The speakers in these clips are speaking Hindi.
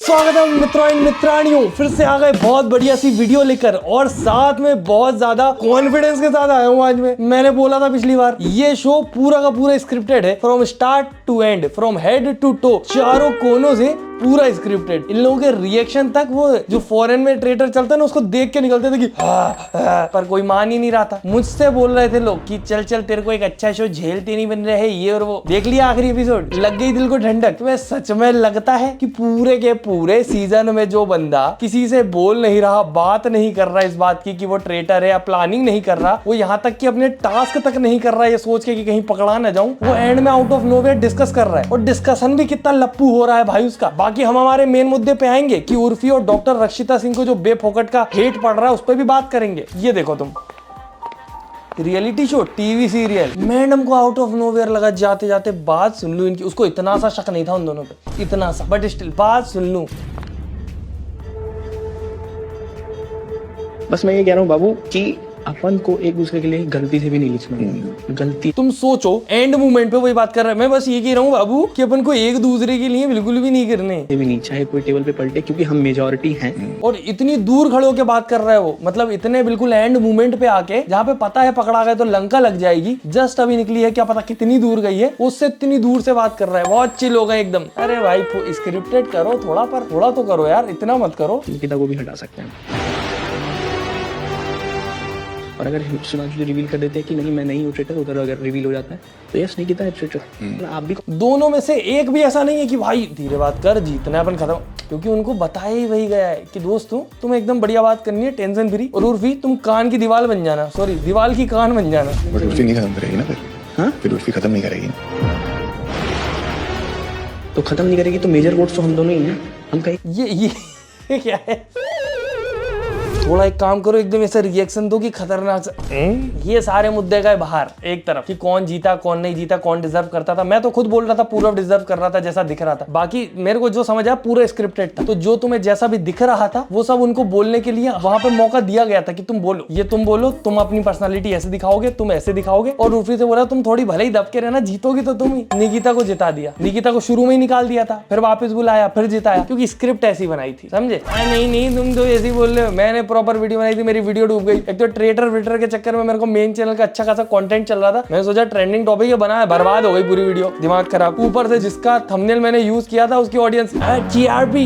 स्वागत है मित्रों एंड मित्रानियों, फिर से आ गए बहुत बढ़िया सी वीडियो लेकर और साथ में बहुत ज्यादा कॉन्फिडेंस के साथ आया हूँ आज में। मैंने बोला था पिछली बार, ये शो पूरा का पूरा स्क्रिप्टेड है, from start to end, from head to toe, चारों कोनों से पूरा स्क्रिप्टेड। इन लोगों के रिएक्शन तक वो जो फॉरेन में ट्रेलर चलता है ना, उसको देख के निकलते थे कि पर कोई मान ही नहीं रहा था। मुझसे बोल रहे थे लोग कि चल चल तेरे को एक अच्छा शो झेलते नहीं बन रहे है ये और वो। देख लिया आखिरी एपिसोड, लग गई दिल को ठंडक। तुम्हें सच में लगता है कि पूरे के पूरे सीजन में जो बंदा किसी से बोल नहीं रहा, बात नहीं कर रहा इस बात की कि वो ट्रेटर है या प्लानिंग नहीं कर रहा, वो यहाँ तक कि अपने टास्क तक नहीं कर रहा ये सोच के कि कहीं पकड़ा ना जाऊं, वो एंड में आउट ऑफ नोवेयर डिस्कस कर रहा है। और डिस्कशन भी कितना लप्पू हो रहा है भाई उसका। बाकी हम हमारे मेन मुद्दे पे आएंगे कि उर्फी और डॉक्टर रक्षिता सिंह को जो बेफोकट का हेट पड़ रहा है उस पर भी बात करेंगे। ये देखो तुम, reality show, TV serial, madam को आउट ऑफ नोवेयर लगा जाते जाते बात सुन लूं इनकी। उसको इतना सा शक नहीं था उन दोनों पे, इतना सा, बट स्टिल बात सुन लूं। बस मैं ये कह रहा हूँ बाबू कि अपन को एक दूसरे के लिए गलती से भी नहीं लिखना। गलती तुम सोचो, एंड मोमेंट पे वही बात कर रहा है। मैं बस ये कह रहा हूँ बाबू कि अपन को एक दूसरे के लिए बिल्कुल भी नहीं करने भी नहीं, चाहे कोई टेबल पे पलटे, क्योंकि हम मेजॉरिटी हैं। और इतनी दूर खड़े होकर बात कर रहा है वो, मतलब इतने बिल्कुल एंड मोमेंट पे आके, जहाँ पे पता है पकड़ा गए तो लंका लग जाएगी, जस्ट अभी निकली है, क्या पता कितनी दूर गई है, उससे इतनी दूर से बात कर रहा है। बहुत चिल हो गए एकदम। अरे भाई स्क्रिप्टेड करो थोड़ा, पर थोड़ा तो करो यार, इतना मत करो। निकिता को भी हटा सकते हैं। और अगर सुनांशु रिवील कर देते हैं कि नहीं मैं नहीं हूँ ट्रेटर, उधर अगर रिवील हो जाता है तो यस निकिता है ट्रेटर। आप भी दोनों में से एक भी ऐसा नहीं है कि भाई धीरे बात कर, जीतना अपन खत्म, क्योंकि उनको बताया ही वही गया है कि दोस्तों तुम एकदम बढ़िया बात करनी है, टेंशन फ्री। और उर्फी तुम कान की दीवार बन जाना, सॉरी दीवार की कान बन जाना। बट उर्फी नहीं खत्म करेगी ना फिर। हाँ फिर उर्फी खत्म नहीं करेगी तो खत्म नहीं करेगी तो मेजर वोट्स तो हम दोनों ही हैं। हम कहीं ये क्या है? थोड़ा एक काम करो, एकदम ऐसा रिएक्शन दो कि खतरनाक सा। ये सारे मुद्दे गए बाहर एक तरफ कि कौन जीता कौन नहीं जीता, कौन डिजर्व करता था। मैं तो खुद बोल रहा था पूर्व डिजर्व कर रहा था जैसा दिख रहा था। बाकी मेरे को जो समझ आया पूरा स्क्रिप्टेड था। तो जो तुम्हें जैसा भी दिख रहा था वो सब उनको बोलने के लिए वहां पे मौका दिया गया था कि तुम बोलो, ये तुम बोलो, तुम अपनी पर्सनालिटी ऐसे दिखाओगे, तुम ऐसे दिखाओगे। और उर्फी से बोला तुम थोड़ी भले ही दब के रहना, जीतोगी तो तुम ही। निकिता को जिता दिया, निकिता को शुरू में ही निकाल दिया था, फिर वापस बुलाया, फिर जिताया, क्योंकि स्क्रिप्ट ऐसी बनाई थी, समझे? नहीं तुम तो ऐसी बोल रहे हो, मैंने प्रॉपर वीडियो बनाई थी, मेरी वीडियो डूब गई। एक तो ट्रेटर के चक्कर में मेरे को मेन चैनल का अच्छा खासा कंटेंट चल रहा था, मैंने सोचा ट्रेंडिंग टॉपिक बना है, बर्बाद हो गई पूरी वीडियो, दिमाग खराब। ऊपर से जिसका थंबनेल मैंने यूज किया था उसकी ऑडियंस टीआरपी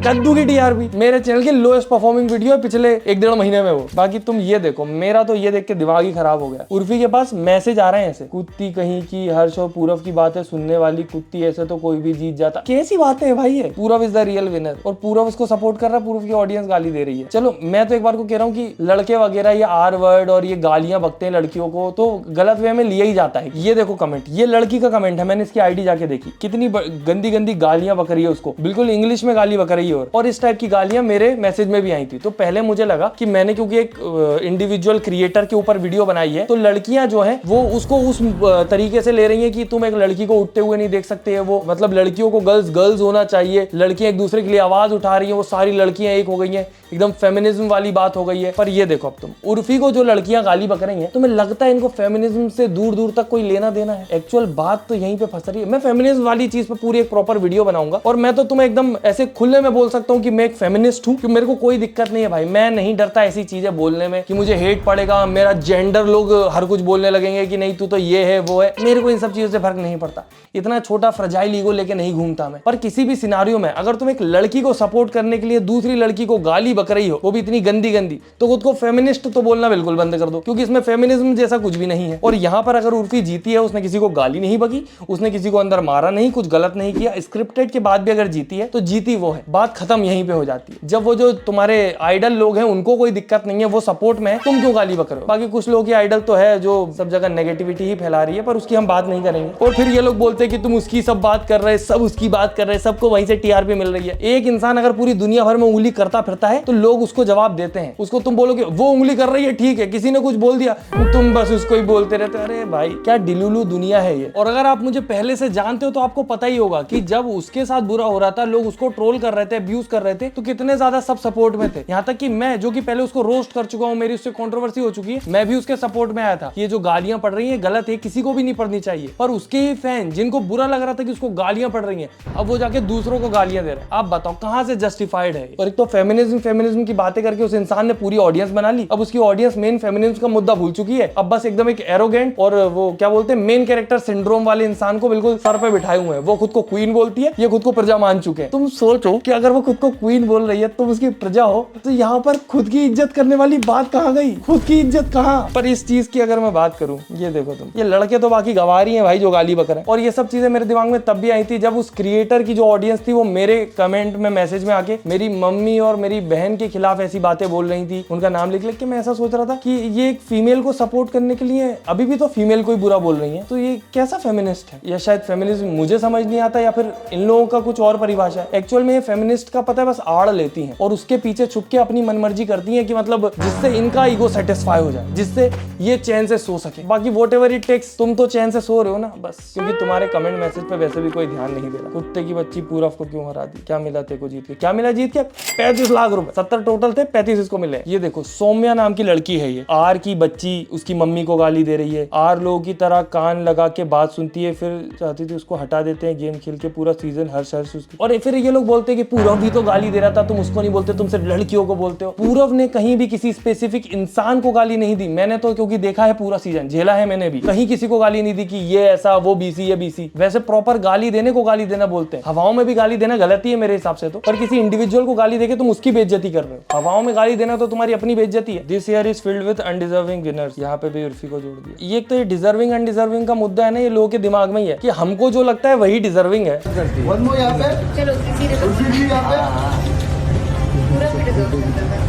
कद्दू की टीआरपी। मेरे चैनल की लोएस्ट परफॉर्मिंग वीडियो है पिछले 1-1.5 महीने में वो। बाकी तुम ये देखो, मेरा तो ये देख के दिमाग ही खराब हो गया। उर्फी के पास मैसेज आ रहे हैं ऐसे, कुत्ती कहीं की, हर्ष और पूरव की बात है सुनने वाली कुत्ती, ऐसे तो कोई भी जीत जाता। कैसी बात है भाई? है पूरव इज द रियल विनर और पूरव उसको सपोर्ट कर रहा है, पूरव की ऑडियंस गाली दे रही है। चलो मैं तो एक बार को कह रहा हूँ कि लड़के वगैरह ये आर वर्ड और ये गालियां बकते हैं लड़कियों को तो गलत वे में लिया ही जाता है। ये देखो कमेंट, ये लड़की का कमेंट है, मैंने इसकी आईडी जाके देखी, कितनी गंदी गंदी गालियां बक रही है उसको, बिल्कुल इंग्लिश में गाली बक रही है। और इस टाइप की गालियां मेरे मैसेज में भी आई थी। तो पहले मुझे लगा कि मैंने क्योंकि एक इंडिविजुअल क्रिएटर के ऊपर वीडियो बनाई है तो लड़कियां जो है वो उसको उस तरीके से ले रही है कि तुम एक लड़की को उठते हुए नहीं देख सकते है, वो मतलब लड़कियों को गर्ल्स होना चाहिए, लड़कियां एक दूसरे के लिए आवाज उठा रही है, वो सारी लड़कियां एक हो गई है, एकदम फेमिनिज्म वाली बात हो गई है। पर ये देखो अब तुम उर्फी को जो लड़कियां गाली बक रही हैं, तुम्हें लगता है इनको फेमिनिज्म से दूर दूर तक कोई लेना देना है? एक्चुअल बात तो यहीं पे फंस रही है। मैं फेमिनिज्म वाली चीज पे पूरी एक प्रॉपर वीडियो बनाऊंगा और मैं तो तुम्हें एकदम ऐसे खुले में बोल सकता हूँ कि मैं एक फेमिनिस्ट हूँ, कि मेरे को कोई दिक्कत नहीं है भाई। मैं नहीं डरता ऐसी चीजें बोलने में कि मुझे हेट पड़ेगा, मेरा जेंडर लोग हर कुछ बोलने लगेंगे कि नहीं तू तो ये है वो है। मेरे को इन सब चीजों से फर्क नहीं पड़ता, इतना छोटा फ्रजाइल ईगो लेके नहीं घूमता मैं। पर किसी भी सिनारियो में अगर तुम एक लड़की को सपोर्ट करने के लिए दूसरी लड़की को गाली बक रही हो, वो भी इतनी गंदी तो खुद को फेमिनिस्ट तो बोलना बिल्कुल बंद कर दो, क्योंकि इसमें फेमिनिज्म जैसा कुछ भी नहीं है। और यहाँ पर अगर उर्फी जीती है, उसने किसी को गाली नहीं बकी, उसने किसी को अंदर मारा नहीं, कुछ गलत नहीं किया, स्क्रिप्टेड के बाद भी अगर जीती है तो जीती वो है, बात खत्म यहीं पे हो जाती है। जब वो जो तुम्हारे आइडल लोग हैं उनको कोई दिक्कत नहीं है, वो सपोर्ट में है, तुम क्यों गाली बक रहे हो? बाकी कुछ लोगों की आइडल तो है जो सब जगह नेगेटिविटी ही फैला रही है, पर उसकी हम बात नहीं करेंगे। और फिर ये लोग बोलते हैं कि तुम उसकी सब बात कर रहे, सब उसकी बात कर रहे, सबको वहीं से टीआरपी मिल रही है। एक इंसान अगर पूरी दुनिया भर में उंगली करता फिरता है तो लोग उसको जवाब देते हैं, उसको तुम बोलोगे वो उंगली कर रही है ठीक है, किसी ने कुछ बोल दिया तुम बस उसको ही बोलते रहते। अरे भाई क्या डिलुलू दुनिया है ये। और अगर आप मुझे पहले से जानते हो तो आपको पता ही होगा कि जब उसके साथ बुरा हो रहा था, लोग उसको ट्रोल कर रहे थे, अब्यूज कर रहे थे, तो कितने ज्यादा सब सपोर्ट में थे। यहाँ तक कि मैं जो कि पहले उसको रोस्ट कर चुका हूँ, मेरी उससे कंट्रोवर्सी हो चुकी है, मैं भी उसके सपोर्ट में आया था। ये जो गालियां पड़ रही है गलत है, किसी को भी नहीं पड़नी चाहिए। पर उसके ही फैन जिनको बुरा लग रहा था कि उसको गालियां पड़ रही हैं, अब वो जाके दूसरों को गालियां दे रहे हैं। आप बताओ कहां से जस्टिफाइड है। और एक तो फेमिनिज्म की बातें करके उस इंसान ने पूरी ऑडियंस बना ली। अब उसकी ऑडियंस मेन फेमिनिज्म का मुद्दा भूल चुकी है। अब बस एकदम एक एरोगेंट और वो क्या बोलते हैं मेन कैरेक्टर सिंड्रोम वाले इंसान को बिल्कुल सर पे बिठाए हुए हैं। वो खुद को क्वीन बोलती है, ये खुद को प्रजा मान चुके हैं। तुम सोचो कि अगर वो खुद को क्वीन बोल रही है, तुम उसकी प्रजा हो, तो यहाँ पर खुद की इज्जत करने वाली बात कहाँ गई? खुद की इज्जत कहाँ? पर इस चीज की अगर मैं बात करूं, ये देखो तुम, ये लड़के तो बाकी गवारी हैं भाई जो गाली बकर हैं। और ये सब चीजें मेरे दिमाग में तब भी आई थी जब उस क्रिएटर की जो ऑडियंस थी वो मेरे कमेंट में मैसेज में आके मेरी मम्मी और मेरी बहन के खिलाफ ऐसी बातें बोल रही थी, उनका नाम लिख लिख के। मैं ऐसा सोच रहा था कि ये एक फीमेल को सपोर्ट करने के लिए अभी भी तो फीमेल को ही बुरा बोल रही है, तो ये कैसा फेमिनिस्ट है? या शायद फेमिनिज्म मुझे समझ नहीं आता, या फिर इन लोगों का कुछ और परिभाषा है। एक्चुअल में ये फेमिनिस्ट का पता है बस आड़ लेती हैं और उसके पीछे छुप के अपनी मनमर्जी करती हैं कि मतलब जिससे इनका ईगो सेटिस्फाई हो जाए, जिससे ये चैन से सो सके। बाकी व्हाटएवर इट टेक्स, तुम तो चैन से सो रहे हो ना बस, क्योंकि तुम्हारे कमेंट मैसेज पे वैसे भी कोई ध्यान नहीं दे रहा। कुत्ते की बच्ची पूरब को क्यों हरा दी? क्या मिला तेरे को जीत के? क्या मिला जीत के? 35 लाख रुपए, 70 टोटल थे, 35 इसको मिले। ये देखो सौम्या नाम की लड़की है, ये आर की बच्ची उसकी मम्मी को गाली दे रही है। आर लोगों की तरह कान लगा के बात सुनती है, फिर चाहती थी उसको हटा देते हैं गेम खेल के पूरा सीजन, हर्ष उसकी। और फिर ये लोग बोलते हैं कि पूरब भी तो गाली दे रहा था, तुम उसको नहीं बोलते, तुम सिर्फ लड़कियों को बोलते हो। पूरब ने कहीं भी किसी स्पेसिफिक इंसान को गाली नहीं दी। मैंने तो क्योंकि देखा है पूरा सीजन, झेला है मैंने भी, कहीं किसी को गाली नहीं दी कि ये ऐसा वो बीसी ये बीसी। वैसे प्रॉपर गाली देने को गाली देना बोलते हैं, हवाओं में भी गाली देना गलती है मेरे हिसाब से तो। पर किसी इंडिविजुअल को गाली देके तुम उसकी बेइज्जती कर रहे हो। हवाओं में गाली देना तो तुम्हारी अपनी बेइज्जती है। This year is filled with undeserving winners, यहाँ पे भी उर्फी को जोड़ दिया। ये तो ये डिजर्विंग अनडिजर्विंग का मुद्दा है ना, ये लोगों के दिमाग में ही है कि हमको जो लगता है वही डिजर्विंग है।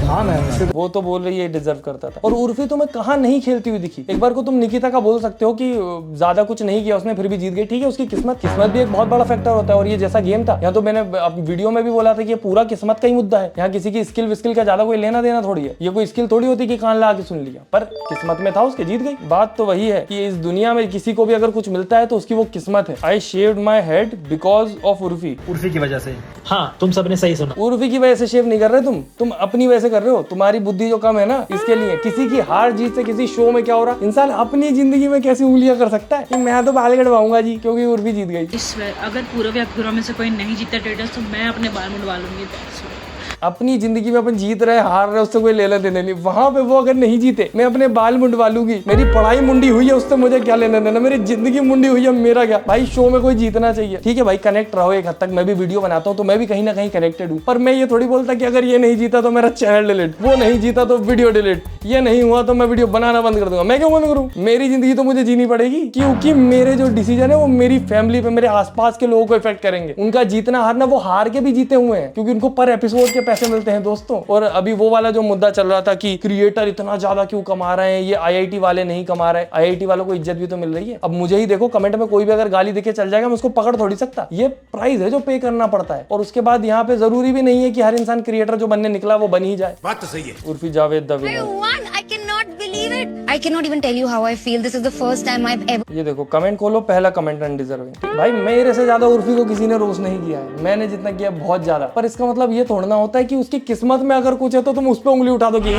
हाँ मैम, वो तो बोल रही है डिजर्व करता था। और उर्फी तुम्हें कहाँ नहीं खेलती हुई दिखी? एक बार को तुम निकिता का बोल सकते हो कि ज्यादा कुछ नहीं किया उसने फिर भी जीत गई, ठीक है उसकी किस्मत भी एक बहुत बड़ा फैक्टर होता है। और ये जैसा गेम था, यहाँ तो मैंने वीडियो में भी बोला था कि ये पूरा किस्मत का ही मुद्दा है। यहाँ किसी की स्किल विस्किल का ज्यादा कोई लेना देना थोड़ी है, ये कोई स्किल थोड़ी होती कि कान ला के सुन लिया, पर किस्मत में था उसके, जीत गई। बात तो वही है कि इस दुनिया में किसी को भी अगर कुछ मिलता है तो उसकी वो किस्मत है। I shaved my head because of Urfi की वजह से। हाँ तुम सबने सही सुना, उर्फी की वजह से शेव नहीं कर रहे तुम अपनी वजह से कर रहे हो। तुम्हारी बुद्धि जो कम है ना, इसके लिए किसी की हार जीत से किसी शो में क्या हो रहा, इंसान अपनी जिंदगी में कैसी उंगलियां कर सकता है कि मैं तो बाल कटवाऊंगा जी क्योंकि उर्फी जीत गई। अगर पूरब या पूरा में से कोई नहीं जीता ट्रेडर्स तो मैं अपने बाल मुंडवा लूंगी। अपनी जिंदगी में अपन जीत रहे हार रहे उससे कोई लेना देना नहीं। वहां पे वो अगर नहीं जीते मैं अपने बाल मुंडवा लूंगी। मेरी पढ़ाई मुंडी हुई है उससे मुझे क्या लेना देना, मेरी जिंदगी मुंडी हुई है मेरा क्या। भाई शो में कोई जीतना चाहिए, ठीक है भाई कनेक्ट रहो एक हद तक। मैं भी वीडियो बनाता हूँ तो मैं भी कहीं ना कहीं कनेक्टेड हूँ, पर मैं ये थोड़ी बोलता कि अगर ये नहीं जीता तो मेरा चैनल डिलीट, वो नहीं जीता तो वीडियो डिलीट, ये नहीं हुआ तो मैं वीडियो बनाना बंद कर दूंगा। मैं क्यों बंद करूँ? मेरी जिंदगी तो मुझे जीनी पड़ेगी, क्योंकि मेरे जो डिसीजन है वो मेरी फैमिली पे, मेरे आसपास के लोगों को इफेक्ट करेंगे। उनका जीतना हारना, वो हार के भी जीते हुए हैं क्योंकि उनको पर एपिसोड के पैसे मिलते हैं दोस्तों। और अभी वो वाला जो मुद्दा चल रहा था कि क्रिएटर इतना ज्यादा क्यों कमा रहे हैं, ये आईआईटी वाले नहीं कमा रहे। आईआईटी वालों को इज्जत भी तो मिल रही है। अब मुझे ही देखो, कमेंट में कोई भी अगर गाली देके चल जाएगा मैं उसको पकड़ थोड़ी सकता। ये प्राइस है जो पे करना पड़ता है। और उसके बाद यहाँ पे जरूरी भी नहीं है कि हर इंसान क्रिएटर जो बनने निकला वो बन ही जाए। बात तो सही है। Urfi Javed the winner. I cannot even tell you how I feel. This is the first time I've ever. ये देखो कमेंट खोलो, पहला कमेंट अनडिजर्विंग। भाई मेरे से ज्यादा उर्फी को किसी ने रोस्ट नहीं किया है, मैंने जितना किया बहुत ज्यादा। पर इसका मतलब ये थोड़ा ना होता है कि उसकी किस्मत में अगर कुछ है तो तुम उस पर उंगली उठा दोगे।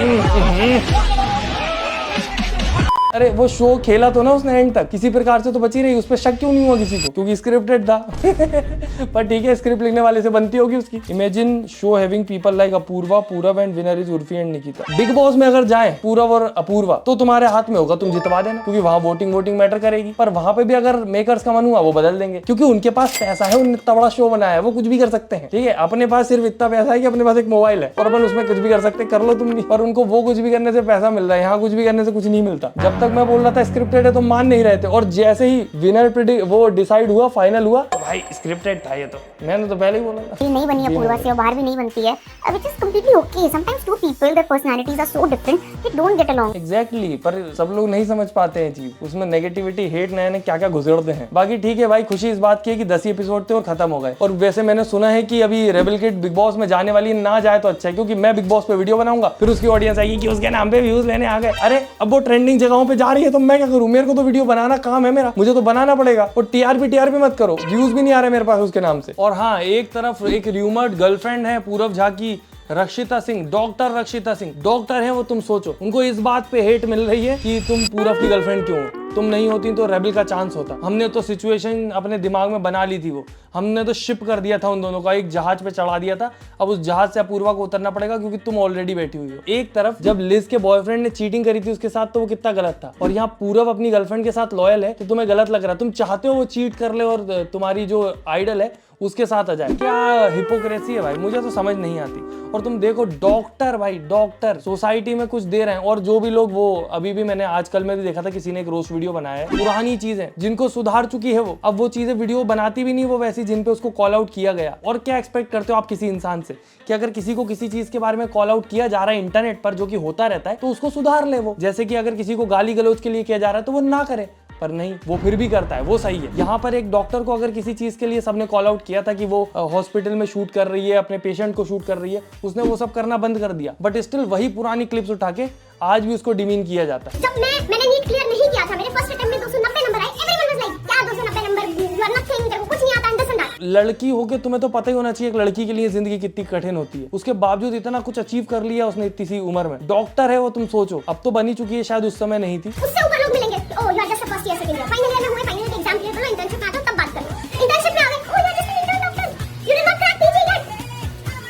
अरे वो शो खेला तो ना उसने एंड तक, किसी प्रकार से तो बची रही, उस पर शक क्यों नहीं हुआ किसी को? क्योंकि स्क्रिप्टेड था। पर ठीक है, स्क्रिप्ट लिखने वाले से बनती होगी उसकी। Imagine show having people like Apoorva, Purab and winner is Urfi and Nikita. Bigg Boss में अगर जाए पूरब और अपूर्वा तो तुम्हारे हाथ में होगा, तुम जितवा देना, क्योंकि वहां वोटिंग मैटर करेगी। पर वहां पे भी अगर मेकर्स का मन हुआ वो बदल देंगे, क्योंकि उनके पास पैसा है, उन्होंने इतना बड़ा शो बनाया है, वो कुछ भी कर सकते हैं। ठीक है, अपने पास सिर्फ इतना पैसा है कि अपने पास एक मोबाइल है और अपन उसमें कुछ भी कर सकते, कर लो तुम भी। पर उनको वो कुछ भी करने से पैसा मिल रहा है, यहाँ कुछ भी करने से कुछ नहीं मिलता। जब तक तक मैं बोल रहा था स्क्रिप्टेड है तो मान नहीं रहे थे, और जैसे ही विनर वो डिसाइड हुआ, फाइनल हुआ, तो भाई स्क्रिप्टेड था ये तो, मैंने तो पहले ही बोला था। नहीं बनी है पूर्वा से और बाहर भी नहीं बनती है, which is completely okay. Sometimes two people, their personalities are so different, they don't get along. Exactly पर सब लोग नहीं समझ पाते हैं चीज, उसमें नेगेटिविटी, हेट, नए क्या क्या गुजरते हैं। बाकी ठीक है भाई, खुशी इस बात की है कि 10 ही एपिसोड थे और खत्म हो गए। और वैसे मैंने सुना है कि अभी रेबल किड बिग बॉस में जाने वाली, ना जाए तो अच्छा है, क्योंकि मैं बिग बॉस पे वीडियो बनाऊंगा, फिर उसकी ऑडियंस आएगी कि उसके नाम पे व्यूज लेने आ गए। अरे अब वो ट्रेंडिंग जगहों पे जा रही है तो मैं क्या करूं, मेरे को तो वीडियो बनाना काम है मेरा, मुझे तो बनाना पड़ेगा। और टीआरपी मत करो, व्यूज भी नहीं आ रहे मेरे पास उसके नाम से। और हाँ, एक तरफ एक र्यूमर्ड गर्लफ्रेंड है पूरव झा की, रक्षिता सिंह, डॉक्टर रक्षिता सिंह, डॉक्टर है वो, तुम सोचो उनको इस बात पे हेट मिल रही है कि तुम पूरव की गर्लफ्रेंड क्यों हो, तुम नहीं होती तो रेबल का चांस होता। हमने तो सिचुएशन अपने दिमाग में बना ली थी, वो हमने तो शिप कर दिया था उन दोनों का, एक जहाज पे चढ़ा दिया था। अब उस जहाज से अपूर्वा को उतरना पड़ेगा क्योंकि तुम ऑलरेडी बैठी हुई हो। एक तरफ जब लिज के बॉयफ्रेंड ने चीटिंग करी थी उसके साथ तो वो कितना गलत था, और यहाँ पूरव अपनी गर्लफ्रेंड के साथ लॉयल है तो तुम्हें गलत लग रहा है, तुम चाहते हो वो चीट कर ले और तुम्हारी जो आइडल है उसके साथ आ जाए। क्या हिपोक्रेसी है भाई, मुझे तो समझ नहीं आती। और तुम देखो डॉक्टर, भाई डॉक्टर सोसाइटी में कुछ दे रहे हैं, और जो भी लोग, वो अभी भी मैंने आजकल में भी देखा था किसी ने एक रोस्ट वीडियो बनाया है, पुरानी चीजें जिनको सुधार चुकी है वो, अब वो चीजें वीडियो बनाती भी नहीं वो वैसी जिन पे उसको कॉल आउट किया गया। और क्या एक्सपेक्ट करते हो आप किसी इंसान से कि अगर किसी को किसी चीज के बारे में कॉल आउट किया जा रहा है इंटरनेट पर, जो कि होता रहता है, तो उसको सुधार ले वो। जैसे कि अगर किसी को गाली गलौज के लिए किया जा रहा है तो वो ना करे, पर नहीं, वो फिर भी करता है, वो सही है। यहाँ पर एक डॉक्टर को अगर किसी चीज के लिए सबने कॉल आउट किया था कि वो हॉस्पिटल में शूट कर रही है, अपने पेशेंट को शूट कर रही है, उसने वो सब करना बंद कर दिया, बट स्टिल वही पुरानी क्लिप्स उठा के आज भी उसको डिमीन किया जाता है। जब मैंने नीट क्लियर नहीं किया था, मेरे फर्स्ट अटेम्प्ट में 290 नंबर आए, एवरीवन वाज लाइक क्या 290 नंबर, यू आर नथिंग, तेरे को कुछ नहीं आता, अंडरस्टैंड दैट। लड़की होके तुम्हें तो पता ही होना चाहिए एक लड़की के लिए जिंदगी कितनी कठिन होती है, उसके बावजूद इतना कुछ अचीव कर लिया उसने इतनी सी उम्र में। डॉक्टर है वो, तुम सोचो, अब तो बनी चुकी है, शायद उस समय नहीं थी। उससे ऊपर लोग मिलेंगे, oh you are just a first year, second year, final year में हुए, फाइनल ईयर के एग्जाम क्लियर करो, इंटर्नशिप में आ जाओ, तब बात करो। इंटर्नशिप में आ गए, oh you are just an intern doctor, you did not crack teaching it,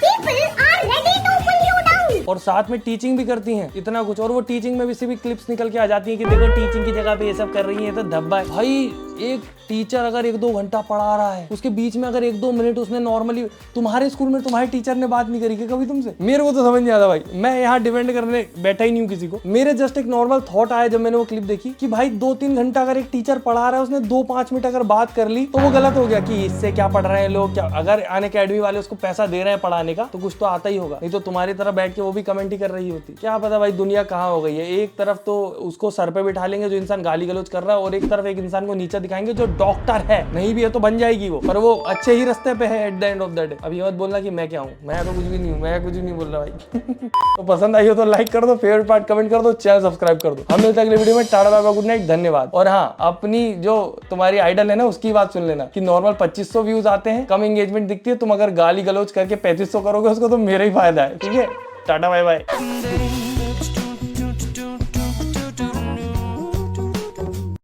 people are ready to pull you down. और साथ में टीचिंग भी करती हैं इतना कुछ, और वो टीचिंग में भी से भी क्लिप्स निकल के आ जाती हैं कि देखो टीचिंग की जगह पे ये सब कर रही है, तो धब्बा है भाई। एक टीचर अगर 1-2 घंटा पढ़ा रहा है, उसके बीच में अगर 1-2 मिनट उसने नॉर्मली, तुम्हारे स्कूल में तुम्हारे टीचर ने बात नहीं करी कि कभी तुमसे? मेरे को तो समझ नहीं आता भाई, मैं यहाँ डिपेंड करने बैठा ही नहीं हूँ किसी को। मेरे जस्ट एक नॉर्मल थॉट आया जब मैंने वो क्लिप देखी कि भाई 2-3 घंटा अगर एक टीचर पढ़ा रहा है, उसने 2-5 मिनट अगर बात कर ली तो वो गलत हो गया कि इससे क्या पढ़ रहे हैं लोग, क्या अगर अनअकैडमी वाले उसको पैसा दे रहे हैं पढ़ाने का तो कुछ तो आता ही होगा, नहीं तो तुम्हारी तरह बैठ के वो भी कमेंट ही कर रही होती। क्या पता भाई दुनिया कहाँ हो गई है, एक तरफ तो उसको सर पे बिठा लेंगे जो इंसान गाली गलौज कर रहा है, और एक तरफ एक इंसान को नीचा दिखाएंगे जो डॉक्टर है, नहीं भी है तो बन जाएगी वो, पर वो अच्छे ही रास्ते पे है at the end of the day. अब ये मत बोलना कि मैं क्या हूँ, मैं तो कुछ भी नहीं हूँ, मैं कुछ भी नहीं बोल रहा भाई। तो पसंद आई हो तो लाइक कर दो, फेवरेट पार्ट कमेंट कर दो, चैनल सब्सक्राइब कर दो। हम मिलते हैं अगले वीडियो में, tata bye bye, good night, धन्यवाद। और हाँ, अपनी जो तुम्हारी आइडल है ना उसकी बात सुन लेना कि नॉर्मल 2500 व्यूज आते हैं, कम एंगेजमेंट दिखती है, तुम अगर गाली गलौज करके 3500 करोगे उसको तो मेरा ही फायदा है, ठीक है। Tata bye bye.